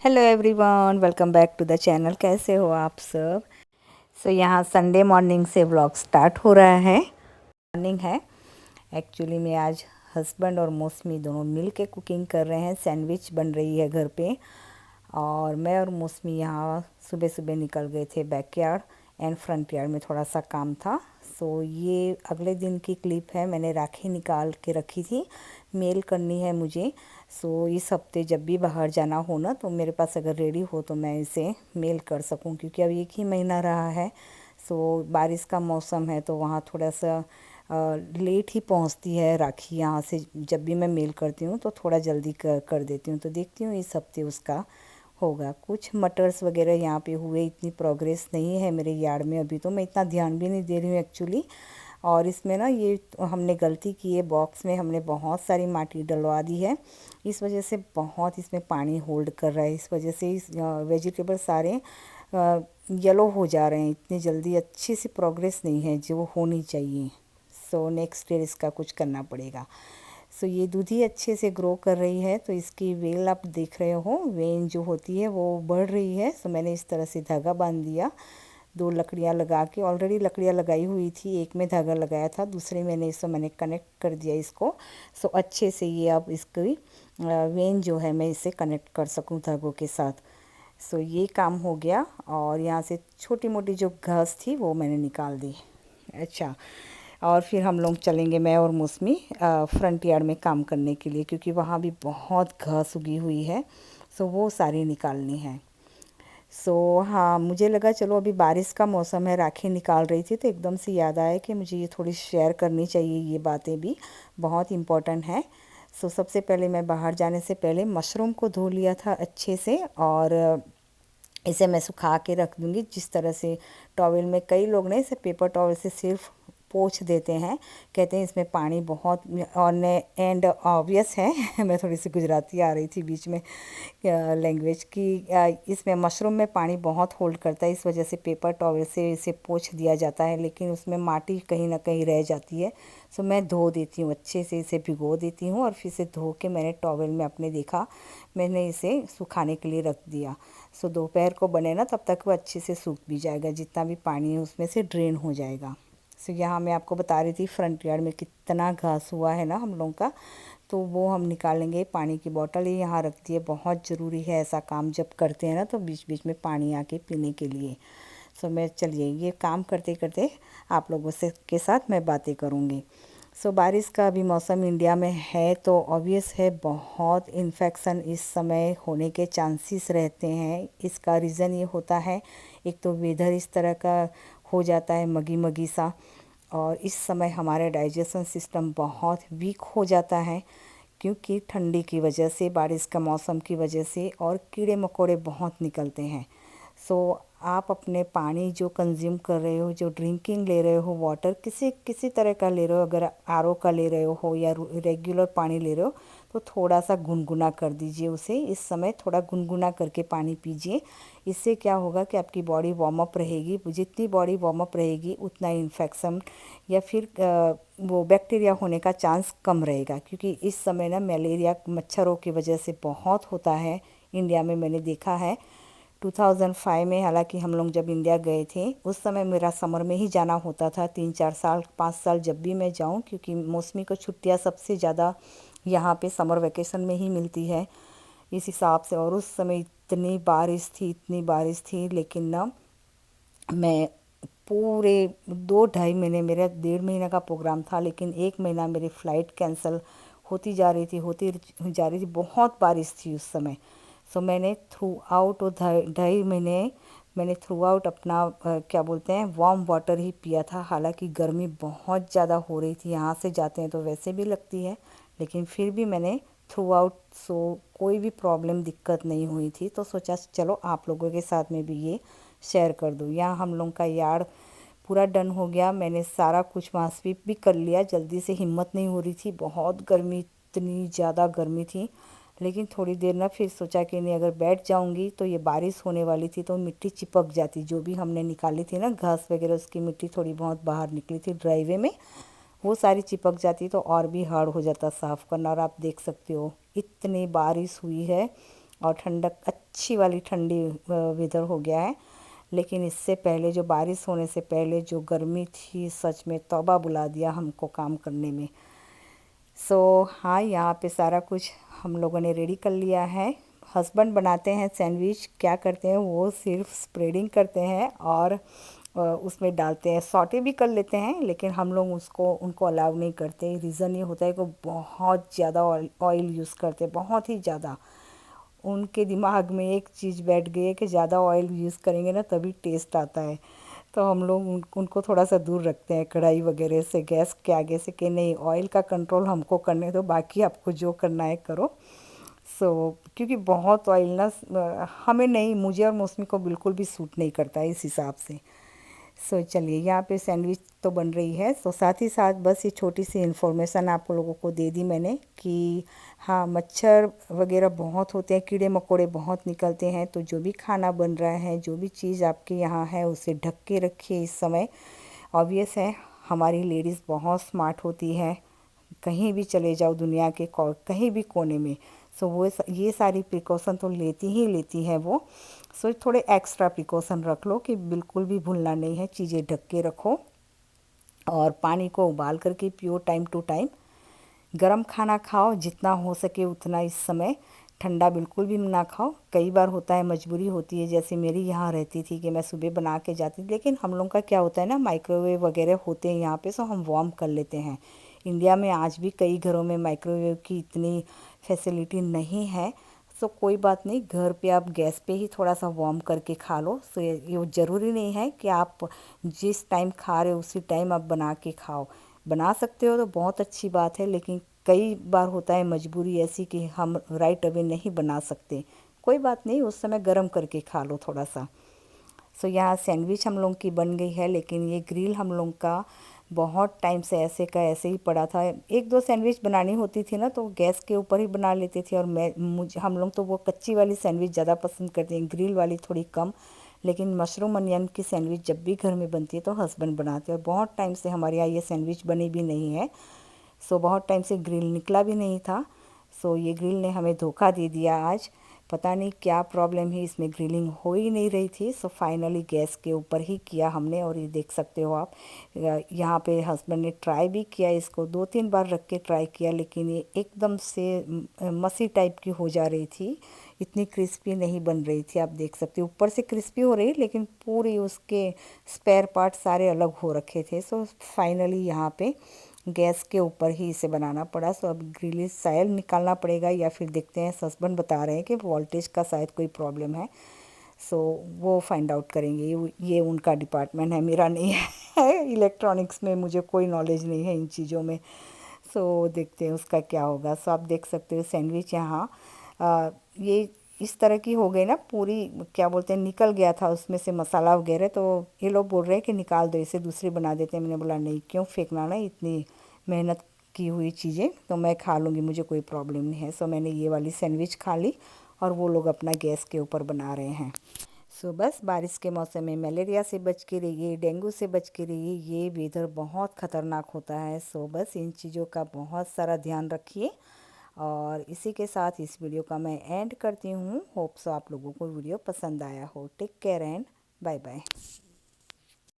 Hello everyone, welcome back to the channel. कैसे हो आप सब? यहाँ संडे मॉर्निंग से व्लॉग स्टार्ट हो रहा है। मॉर्निंग है एक्चुअली में। आज हस्बैंड और मौसमी दोनों मिल के कुकिंग कर रहे हैं। सैंडविच बन रही है घर पे। और मैं और मौसमी यहाँ सुबह सुबह निकल गए थे बैकयार्ड एंड फ्रंट यार्ड में, थोड़ा सा काम था। ये अगले दिन की क्लिप है। मैंने राखी निकाल के रखी थी, मेल करनी है मुझे। इस हफ्ते जब भी बाहर जाना हो ना, तो मेरे पास अगर रेडी हो तो मैं इसे मेल कर सकूं, क्योंकि अब एक ही महीना रहा है। बारिश का मौसम है तो वहाँ थोड़ा सा लेट ही पहुँचती है राखी यहाँ से। जब भी मैं मेल करती हूँ तो थोड़ा जल्दी कर देती हूँ। तो देखती हूँ इस हफ्ते उसका होगा। कुछ मटर्स वगैरह यहाँ पे हुए, इतनी प्रोग्रेस नहीं है मेरे यार्ड में अभी। तो मैं इतना ध्यान भी नहीं दे रही हूँ एक्चुअली। और इसमें ना ये हमने गलती की है, बॉक्स में हमने बहुत सारी माटी डलवा दी है। इस वजह से बहुत इसमें पानी होल्ड कर रहा है। इस वजह से इस वेजिटेबल सारे येलो हो जा रहे हैं। इतनी जल्दी अच्छी सी प्रोग्रेस नहीं है जो होनी चाहिए। नेक्स्ट ईयर इसका कुछ करना पड़ेगा। ये दूधी अच्छे से ग्रो कर रही है। तो इसकी वेल आप देख रहे हो, वेन जो होती है वो बढ़ रही है। मैंने इस तरह से धागा बांध दिया। दो लकड़ियाँ लगा के, ऑलरेडी लकड़ियाँ लगाई हुई थी, एक में धागा लगाया था, दूसरे मैंने कनेक्ट कर दिया इसको। अच्छे से ये अब इसकी वेन जो है मैं इसे कनेक्ट कर सकूं धागों के साथ। ये काम हो गया। और यहाँ से छोटी मोटी जो घास थी वो मैंने निकाल दी। अच्छा। और फिर हम लोग चलेंगे, मैं और मौसमी, फ्रंट यार्ड में काम करने के लिए, क्योंकि वहाँ भी बहुत घास उगी हुई है। वो सारी निकालनी है। हाँ, मुझे लगा चलो अभी बारिश का मौसम है, राखी निकाल रही थी तो एकदम से याद आया कि मुझे ये थोड़ी शेयर करनी चाहिए। ये बातें भी बहुत इम्पोर्टेंट है। सबसे पहले मैं बाहर जाने से पहले मशरूम को धो लिया था अच्छे से। और इसे मैं सुखा के रख दूँगी जिस तरह से टॉवल में। कई लोग ना इसे पेपर टॉवल से सिर्फ पोंछ देते हैं, कहते हैं इसमें पानी बहुत। और एंड ऑब्वियस है मैं थोड़ी सी गुजराती आ रही थी बीच में लैंग्वेज की। इसमें मशरूम में पानी बहुत होल्ड करता है, इस वजह से पेपर टॉवल से इसे पोंछ दिया जाता है, लेकिन उसमें माटी कहीं ना कहीं रह जाती है। मैं धो देती हूँ अच्छे से, इसे भिगो देती हूँ और फिर इसे धो के मैंने टॉवल में अपने देखा, मैंने इसे सुखाने के लिए रख दिया। दोपहर को बने ना तब तक वो अच्छे से सूख भी जाएगा, जितना भी पानी है उसमें से ड्रेन हो जाएगा। यहाँ मैं आपको बता रही थी फ्रंट यार्ड में कितना घास हुआ है ना हम लोगों का। तो वो हम निकालेंगे। पानी की बोतल ही यहाँ रख दी है, बहुत ज़रूरी है ऐसा काम जब करते हैं ना, तो बीच बीच में पानी आके पीने के लिए। मैं चलिए ये काम करते करते आप लोगों से के साथ मैं बातें करूँगी। बारिश का अभी मौसम इंडिया में है तो ऑब्वियस है बहुत इन्फेक्शन इस समय होने के चांसेस रहते हैं। इसका रीज़न ये होता है, एक तो वेदर इस तरह का हो जाता है मगी मगी सा, और इस समय हमारा डाइजेशन सिस्टम बहुत वीक हो जाता है, क्योंकि ठंडी की वजह से, बारिश का मौसम की वजह से, और कीड़े मकोड़े बहुत निकलते हैं। आप अपने पानी जो कंज्यूम कर रहे हो, जो ड्रिंकिंग ले रहे हो, वाटर किसी किसी तरह का ले रहे हो, अगर आरओ का ले रहे हो या रेगुलर पानी ले रहे हो, तो थोड़ा सा गुनगुना कर दीजिए उसे। इस समय थोड़ा गुनगुना करके पानी पीजिए। इससे क्या होगा कि आपकी बॉडी वार्म अप रहेगी। जितनी बॉडी वार्म अप रहेगी उतना इन्फेक्शन या फिर वो बैक्टीरिया होने का चांस कम रहेगा, क्योंकि इस समय ना मलेरिया मच्छरों की वजह से बहुत होता है इंडिया में। मैंने देखा है 2005 में, हालांकि हम लोग जब इंडिया गए थे उस समय मेरा समर में ही जाना होता था। 3-4 साल 5 साल जब भी मैं जाऊं, क्योंकि मौसमी को छुट्टियां सबसे ज़्यादा यहाँ पे समर वेकेशन में ही मिलती है इस हिसाब से। और उस समय इतनी बारिश थी, इतनी बारिश थी, लेकिन ना मैं पूरे 2-2.5 महीने, मेरा 1.5 महीना का प्रोग्राम था, लेकिन 1 महीना मेरी फ़्लाइट कैंसिल होती जा रही थी, होती जा रही थी। बहुत बारिश थी उस समय। मैंने थ्रू आउट वो 2.5 महीने मैंने थ्रू आउट अपना क्या बोलते हैं, वार्म वाटर ही पिया था। हालांकि गर्मी बहुत ज़्यादा हो रही थी, यहाँ से जाते हैं तो वैसे भी लगती है, लेकिन फिर भी मैंने थ्रू आउट कोई भी प्रॉब्लम दिक्कत नहीं हुई थी। तो सोचा चलो आप लोगों के साथ में भी ये शेयर कर दूँ। यहाँ हम लोग का यार्ड पूरा डन हो गया। मैंने सारा कुछ वहाँ स्वीप भी कर लिया, जल्दी से हिम्मत नहीं हो रही थी, बहुत गर्मी, इतनी ज़्यादा गर्मी थी। लेकिन थोड़ी देर ना फिर सोचा कि नहीं, अगर बैठ जाऊंगी तो ये बारिश होने वाली थी तो मिट्टी चिपक जाती, जो भी हमने निकाली थी ना घास वगैरह, उसकी मिट्टी थोड़ी बहुत बाहर निकली थी ड्राइवे में, वो सारी चिपक जाती तो और भी हार्ड हो जाता साफ़ करना। और आप देख सकते हो इतनी बारिश हुई है, और ठंडक अच्छी वाली ठंडी वेदर हो गया है। लेकिन इससे पहले जो बारिश होने से पहले जो गर्मी थी, सच में तौबा बुला दिया हमको काम करने में। हाँ, यहाँ पे सारा कुछ हम लोगों ने रेडी कर लिया है। हस्बैंड बनाते हैं सैंडविच, क्या करते हैं वो सिर्फ स्प्रेडिंग करते हैं और उसमें डालते हैं। सॉटे भी कर लेते हैं, लेकिन हम लोग उनको अलाउ नहीं करते। रीज़न ये होता है कि बहुत ज़्यादा ऑयल यूज़ करते हैं, बहुत ही ज़्यादा। उनके दिमाग में एक चीज़ बैठ गई है कि ज़्यादा ऑयल यूज़ करेंगे ना तभी टेस्ट आता है। तो हम लोग उनको थोड़ा सा दूर रखते हैं कढ़ाई वगैरह से, गैस के आगे से, कि नहीं, ऑयल का कंट्रोल हमको करने दो, बाकी आपको जो करना है करो। क्योंकि बहुत ऑयल ना हमें नहीं, मुझे और मौसमी को बिल्कुल भी सूट नहीं करता है इस हिसाब से। चलिए, यहाँ पे सैंडविच तो बन रही है। साथ ही साथ बस ये छोटी सी इन्फॉर्मेशन आप लोगों को दे दी मैंने कि हाँ, मच्छर वगैरह बहुत होते हैं, कीड़े मकोड़े बहुत निकलते हैं। तो जो भी खाना बन रहा है, जो भी चीज़ आपके यहाँ है, उसे ढक के रखिए इस समय। ऑब्वियस है, हमारी लेडीज़ बहुत स्मार्ट होती है, कहीं भी चले जाओ दुनिया के कहीं भी कोने में। वो ये सारी प्रिकॉशन तो लेती ही लेती है वो। थोड़े एक्स्ट्रा प्रिकॉशन रख लो कि बिल्कुल भी भूलना नहीं है, चीज़ें ढक के रखो और पानी को उबाल करके पियो टाइम टू टाइम। गरम खाना खाओ जितना हो सके उतना इस समय, ठंडा बिल्कुल भी ना खाओ। कई बार होता है, मजबूरी होती है, जैसे मेरी यहाँ रहती थी कि मैं सुबह बना के जाती थी, लेकिन हम लोग का क्या होता है ना, माइक्रोवेव वगैरह होते हैं यहाँ पे, सो हम वार्म कर लेते हैं। इंडिया में आज भी कई घरों में माइक्रोवेव की इतनी फैसिलिटी नहीं है। कोई बात नहीं, घर पे आप गैस पे ही थोड़ा सा वार्म करके खा लो। ये ज़रूरी नहीं है कि आप जिस टाइम खा रहे हो उसी टाइम आप बना के खाओ। बना सकते हो तो बहुत अच्छी बात है, लेकिन कई बार होता है मजबूरी ऐसी कि हम राइट अवे नहीं बना सकते। कोई बात नहीं, उस समय गर्म करके खा लो थोड़ा सा। यहाँ सैंडविच हम लोग की बन गई है, लेकिन ये ग्रिल हम लोग का बहुत टाइम से ऐसे का ऐसे ही पड़ा था। एक दो सैंडविच बनानी होती थी ना तो गैस के ऊपर ही बना लेते थे, और हम लोग तो वो कच्ची वाली सैंडविच ज़्यादा पसंद करते हैं, ग्रिल वाली थोड़ी कम। लेकिन मशरूम अनियन की सैंडविच जब भी घर में बनती है तो हस्बैंड बनाते हैं, और बहुत टाइम से हमारे यहाँ ये सैंडविच बनी भी नहीं है। बहुत टाइम से ग्रिल निकला भी नहीं था। ये ग्रिल ने हमें धोखा दे दिया आज। पता नहीं क्या प्रॉब्लम है, इसमें ग्रिलिंग हो ही नहीं रही थी। फाइनली गैस के ऊपर ही किया हमने, और ये देख सकते हो आप। यहाँ पे हस्बैंड ने ट्राई भी किया, इसको 2-3 बार रख के ट्राई किया, लेकिन ये एकदम से मसी टाइप की हो जा रही थी, इतनी क्रिस्पी नहीं बन रही थी। आप देख सकते हो ऊपर से क्रिस्पी हो रही, लेकिन पूरी उसके स्पेयर पार्ट सारे अलग हो रखे थे। फाइनली यहाँ पे गैस के ऊपर ही इसे बनाना पड़ा। अब ग्रिल शायद निकालना पड़ेगा, या फिर देखते हैं, हस्बैंड बता रहे हैं कि वोल्टेज का शायद कोई प्रॉब्लम है। वो फाइंड आउट करेंगे, ये उनका डिपार्टमेंट है, मेरा नहीं है। इलेक्ट्रॉनिक्स में मुझे कोई नॉलेज नहीं है इन चीज़ों में। देखते हैं उसका क्या होगा। आप देख सकते हो सैंडविच यहाँ ये इस तरह की हो गई ना, पूरी क्या बोलते हैं, निकल गया था उसमें से मसाला वगैरह। तो ये लोग बोल रहे हैं कि निकाल दो, इसे दूसरी बना देते हैं। मैंने बोला नहीं, क्यों फेंकना ना, इतनी मेहनत की हुई चीज़ें तो मैं खा लूँगी, मुझे कोई प्रॉब्लम नहीं है। मैंने ये वाली सैंडविच खा ली, और वो लोग अपना गैस के ऊपर बना रहे हैं। बस बारिश के मौसम में मलेरिया से बच के रहिए, डेंगू से बच के रहिए, ये वेदर बहुत ख़तरनाक होता है। बस इन चीज़ों का बहुत सारा ध्यान रखिए। और इसी के साथ इस वीडियो का मैं एंड करती हूँ। होप सो आप लोगों को वीडियो पसंद आया हो। Take care and bye bye.